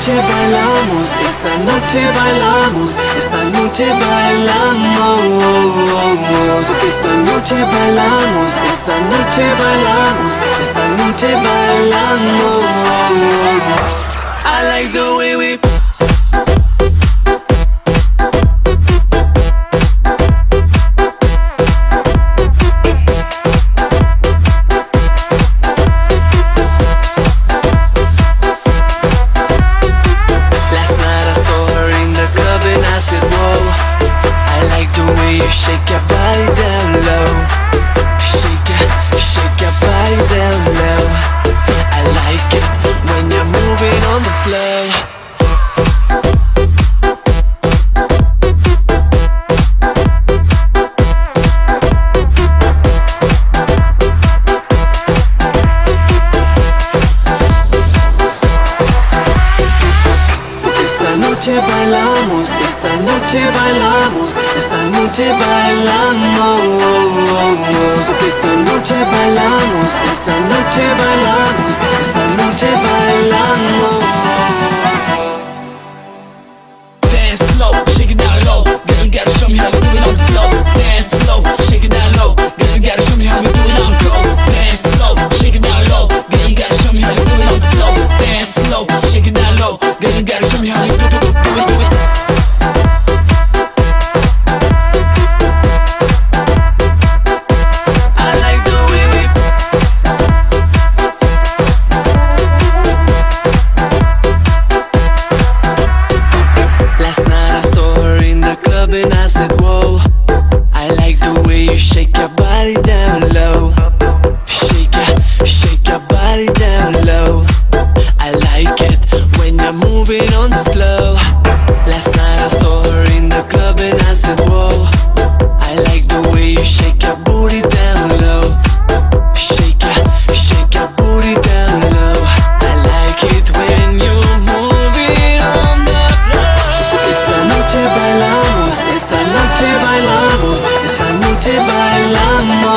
noche bailamos, esta noche bailamos, esta noche bailamos, esta noche bailamos, esta noche bailamos, esta noche bailamos. I like the way we shake your body down low. Shake your body down low. I like it when you're moving on the floor. Esta noche bailamos, esta noche bailamos, esta noche bailamos, esta noche bailamos, esta noche bailamos, esta noche bailamos. Dance slow, shake it down low. Girl, you gotta show me how we do it on the floor. Dance slow, shake it down low. Girl, you gotta show me how we do it on the floor. Dance slow, shake it down low. Girl, you gotta show me how we do it on the floor. Dance slow, shake it down low. Girl, you gotta show me how we do it. And I said, whoa, I like the way you shake your body down low. Shake your body down low. I like it when you're moving on the floor. Last night I saw her in the club and I said, whoa, I like the way you shake your booty down low. Shake your booty down low. I like it when you're moving on the floor. Esta noche bailamos, esta noche bailamos, esta noche bailamos,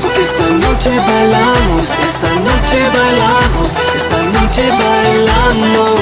esta noche bailamos, esta noche bailamos, esta noche bailamos.